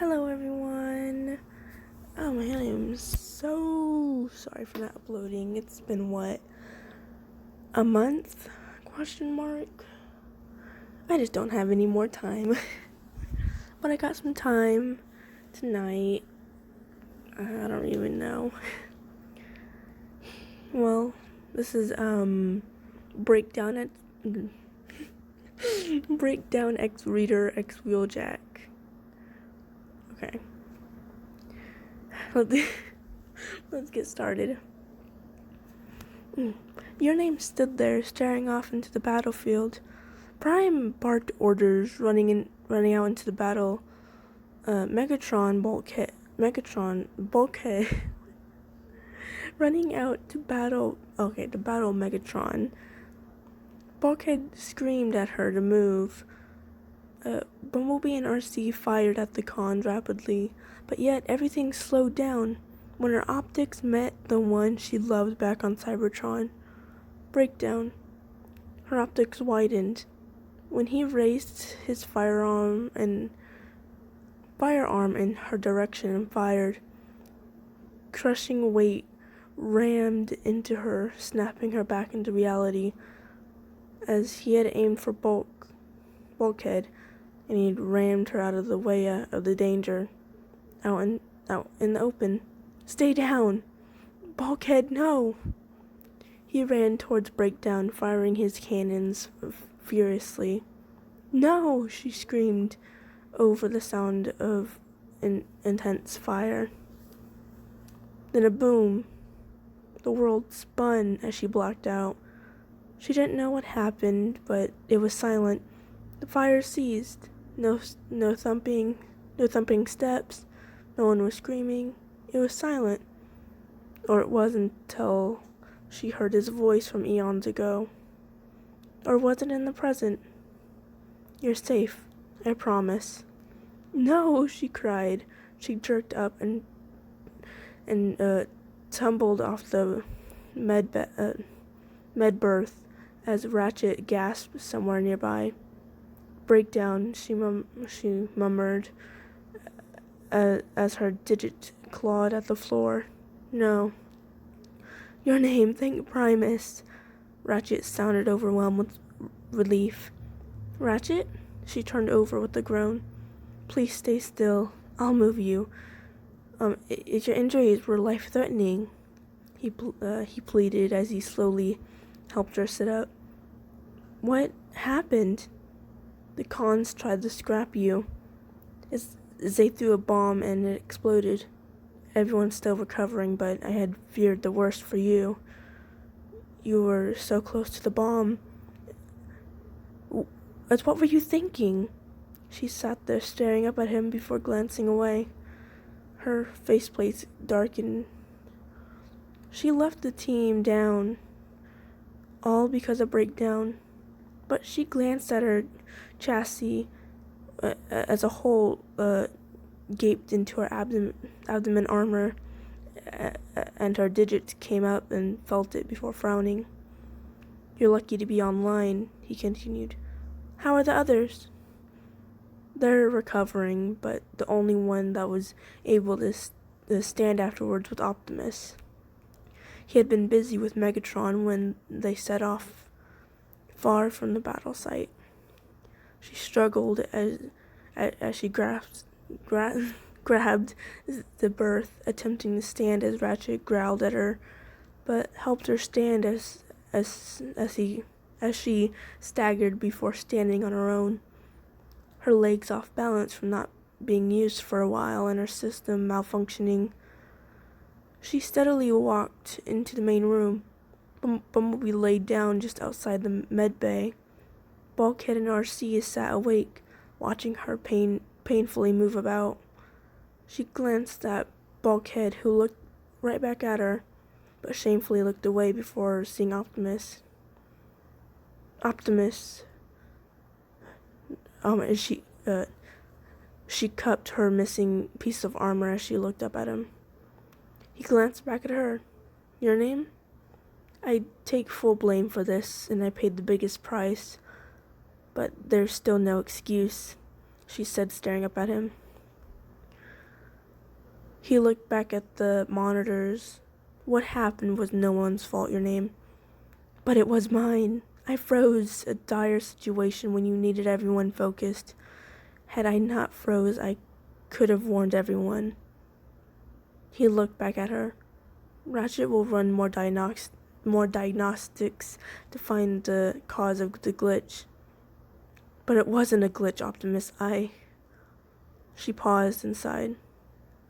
Hello everyone. Oh man, I am so sorry for not uploading. It's been a month? Question mark. I just don't have any more time. But I got some time tonight. I don't even know. Well, this is breakdown breakdown X reader X wheeljack. Okay. Let's get started. Your name stood there, staring off into the battlefield. Prime barked orders, running out into the battle. Megatron bulkhead, running out to battle. Okay, to battle Megatron. Bulkhead screamed at her to move. Bumblebee and RC fired at the cons rapidly, but yet everything slowed down when her optics met the one she loved back on Cybertron. Breakdown. Her optics widened. When he raised his firearm in her direction and fired, crushing weight rammed into her, snapping her back into reality. As he had aimed for Bulkhead, and he'd rammed her out of the way of the danger, out in the open. Stay down! Bulkhead, no! He ran towards Breakdown, firing his cannons furiously. No! She screamed over the sound of intense fire. Then a boom. The world spun as she blacked out. She didn't know what happened, but it was silent. The fire ceased. No thumping steps. No one was screaming. It was silent. Or it was until she heard his voice from eons ago. Or was it in the present? You're safe, I promise. No, she cried. She jerked up and tumbled off the med berth as Ratchet gasped somewhere nearby. Breakdown, she murmured as her digit clawed at the floor. No. Your name, thank Primus. Ratchet sounded overwhelmed with relief. Ratchet? She turned over with a groan. Please stay still. I'll move you. Your injuries were life-threatening. He pleaded as he slowly helped her sit up. What happened? The cons tried to scrap you. As they threw a bomb and it exploded. Everyone's still recovering, but I had feared the worst for you. You were so close to the bomb. What were you thinking? She sat there staring up at him before glancing away. Her faceplate darkened. She left the team down, all because of Breakdown. But she glanced at her chassis as a whole, gaped into her abdomen armor, and her digits came up and felt it before frowning. You're lucky to be online, he continued. How are the others? They're recovering, but the only one that was able to stand afterwards was Optimus. He had been busy with Megatron when they set off far from the battle site. She struggled as she grabbed the berth, attempting to stand as Ratchet growled at her, but helped her stand as she staggered before standing on her own. Her legs off balance from not being used for a while and her system malfunctioning. She steadily walked into the main room. Bumblebee laid down just outside the med bay. Bulkhead and RC sat awake, watching her painfully move about. She glanced at Bulkhead, who looked right back at her, but shamefully looked away before seeing Optimus. She cupped her missing piece of armor as she looked up at him. He glanced back at her. Your name? I take full blame for this, and I paid the biggest price. But there's still no excuse, she said, staring up at him. He looked back at the monitors. What happened was no one's fault, your name. But it was mine. I froze a dire situation when you needed everyone focused. Had I not froze, I could have warned everyone. He looked back at her. Ratchet will run more diagnostics to find the cause of the glitch. But it wasn't a glitch, Optimus. She paused and sighed.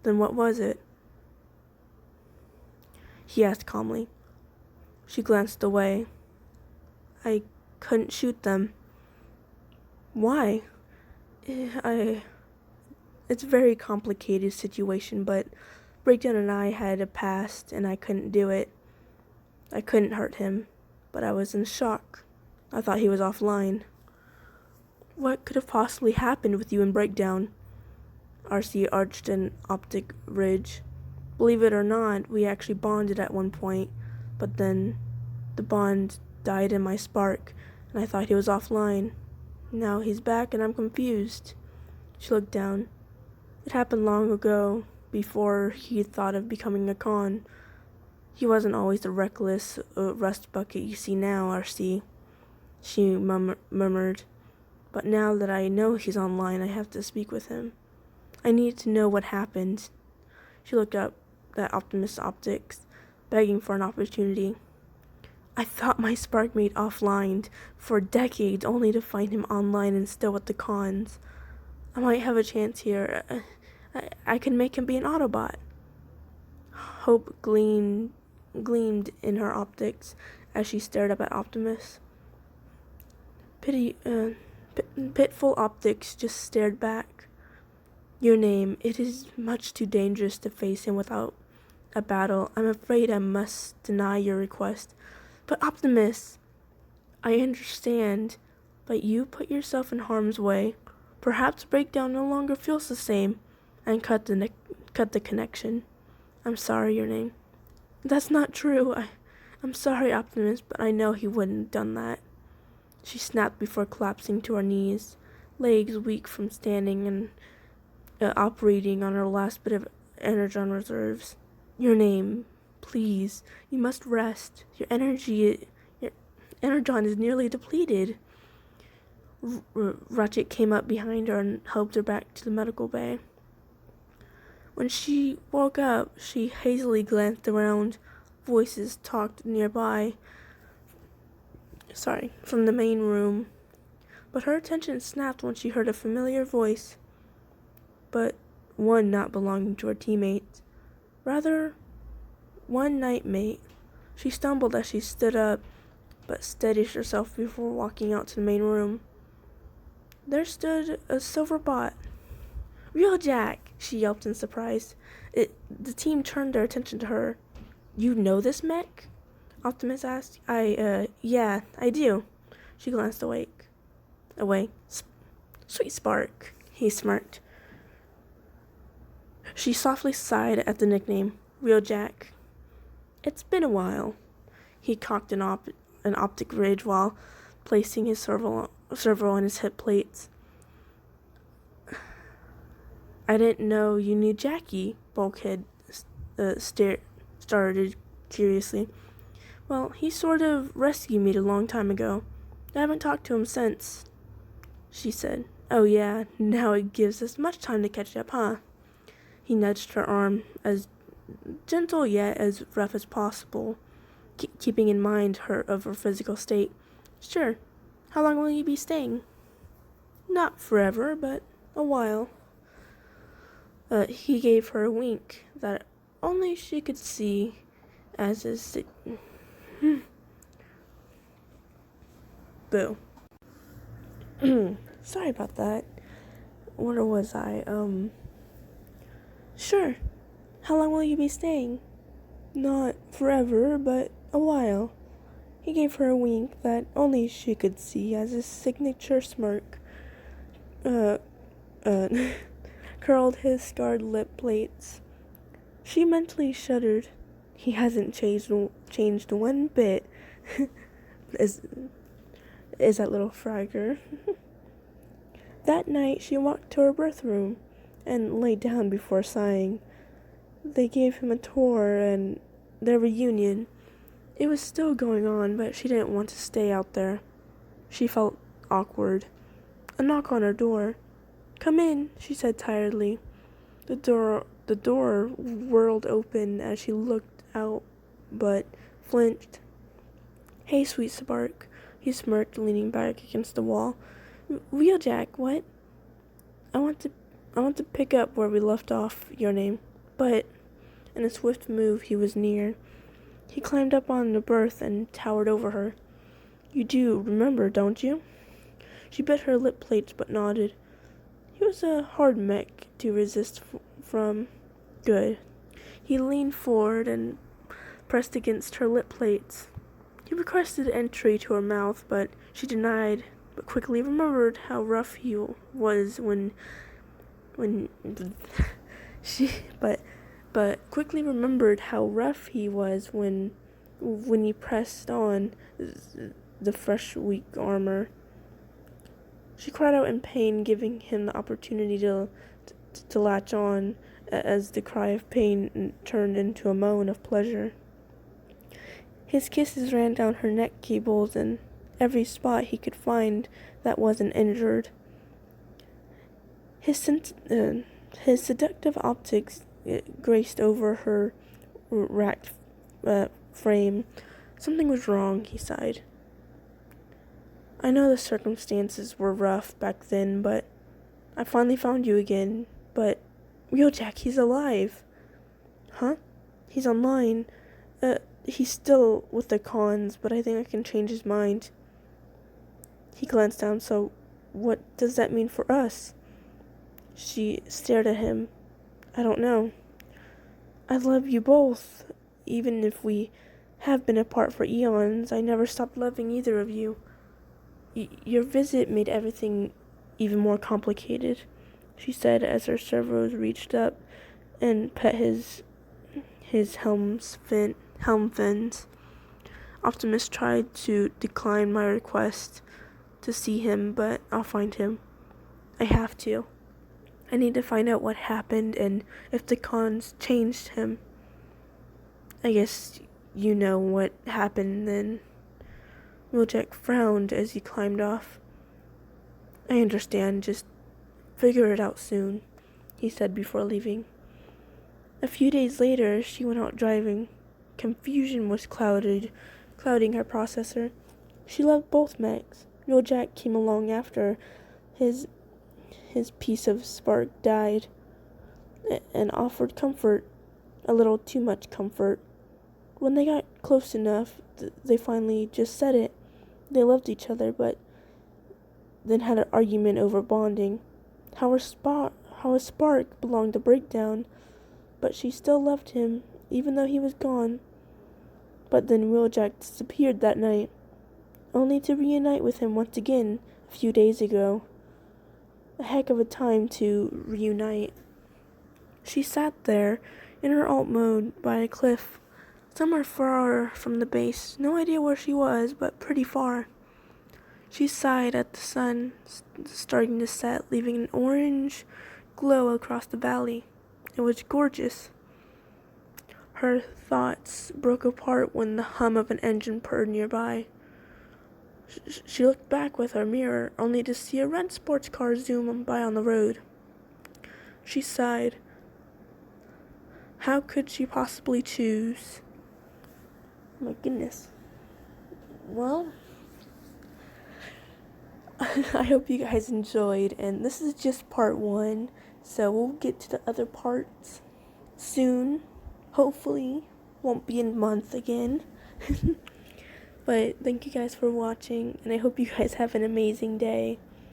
Then what was it? He asked calmly. She glanced away. I couldn't shoot them. Why? It's a very complicated situation, but Breakdown and I had a past, and I couldn't do it. I couldn't hurt him, but I was in shock. I thought he was offline. What could have possibly happened with you and Breakdown? RC arched an optic ridge. Believe it or not, we actually bonded at one point, but then the bond died in my spark, and I thought he was offline. Now he's back, and I'm confused. She looked down. It happened long ago, before he thought of becoming a con. He wasn't always the reckless rust bucket you see now, RC, she murmured. But now that I know he's online, I have to speak with him. I need to know what happened. She looked up at Optimus Optics, begging for an opportunity. I thought my Sparkmate offlined for decades, only to find him online and still with the cons. I might have a chance here. I can make him be an Autobot. Hope gleamed in her optics as she stared up at Optimus. Pitful Optics just stared back. Your name, it is much too dangerous to face him without a battle. I'm afraid I must deny your request. But Optimus, I understand, but you put yourself in harm's way. Perhaps Breakdown no longer feels the same, and cut the connection. I'm sorry, your name. That's not true. I'm sorry, Optimus, but I know he wouldn't have done that. She snapped before collapsing to her knees, legs weak from standing and operating on her last bit of energon reserves. Your name, please. You must rest. Your energon is nearly depleted. Ratchet came up behind her and helped her back to the medical bay. When she woke up, she hazily glanced around. Voices talked nearby. From the main room. But her attention snapped when she heard a familiar voice. But one not belonging to her teammates. Rather, one nightmate. She stumbled as she stood up, but steadied herself before walking out to the main room. There stood a silver bot. Wheeljack! She yelped in surprise. The team turned their attention to her. You know this mech? Optimus asked. Yeah, I do. She glanced away. Sweet Spark, he smirked. She softly sighed at the nickname, Wheeljack. It's been a while. He cocked an optic ridge while placing his servo on his hip plates. I didn't know you knew Jackie, Bulkhead started curiously. Well, he sort of rescued me a long time ago. I haven't talked to him since, she said. Oh yeah, now it gives us much time to catch up, huh? He nudged her arm, as gentle yet as rough as possible, keeping in mind her physical state. Sure. How long will you be staying? Not forever, but a while. He gave her a wink that only she could see as his Boo. Sorry about that. Where was I? Sure. How long will you be staying? Not forever, but a while. He gave her a wink that only she could see as his signature smirk. Curled his scarred lip plates. She mentally shuddered. He hasn't changed one bit. Is that little fragger. That night she walked to her birth room and lay down before sighing. They gave him a tour and their reunion. It was still going on, but she didn't want to stay out there. She felt awkward. A knock on her door. "Come in," she said tiredly. The door whirled open as she looked out, but flinched. "Hey, sweet spark," he smirked, leaning back against the wall. "Wheeljack, what?" I want to pick up where we left off, your name." But in a swift move, he was near. He climbed up on the berth and towered over her. "You do remember, don't you?" She bit her lip plates but nodded. He was a hard mech to resist from. Good. He leaned forward and pressed against her lip plates. He requested entry to her mouth, but she denied, but quickly remembered how rough he was when she quickly remembered how rough he was when he pressed on the fresh, weak armor. She cried out in pain, giving him the opportunity to latch on, as the cry of pain turned into a moan of pleasure. His kisses ran down her neck cables and every spot he could find that wasn't injured. His seductive optics graced over her racked frame. Something was wrong, he sighed. "I know the circumstances were rough back then, but I finally found you again. But Wheeljack, he's alive." "Huh? He's online. He's still with the cons, but I think I can change his mind." He glanced down. "So what does that mean for us?" She stared at him. "I don't know. I love you both. Even if we have been apart for eons, I never stopped loving either of you. Your visit made everything even more complicated," she said as her servos reached up and pet his helm fins. "Optimus tried to decline my request to see him, but I'll find him. I have to. I need to find out what happened and if the cons changed him. I guess you know what happened then." Wheeljack frowned as he climbed off. "I understand, just figure it out soon," he said before leaving. A few days later, she went out driving. Confusion was clouding her processor. She loved both mechs. Wheeljack came along after his piece of spark died and offered comfort, a little too much comfort. When they got close enough, they finally just said it. They loved each other, but then had an argument over bonding. How a spark belonged to Breakdown, but she still loved him, even though he was gone. But then Wheeljack disappeared that night, only to reunite with him once again a few days ago. A heck of a time to reunite. She sat there, in her alt mode, by a cliff, somewhere far from the base. No idea where she was, but pretty far. She sighed at the sun starting to set, leaving an orange glow across the valley. It was gorgeous. Her thoughts broke apart when the hum of an engine purred nearby. She looked back with her mirror, only to see a red sports car zoom by on the road. She sighed. How could she possibly choose? My goodness. Well, I hope you guys enjoyed, and this is just part 1, so we'll get to the other parts soon. Hopefully, won't be in a month again. But thank you guys for watching, and I hope you guys have an amazing day.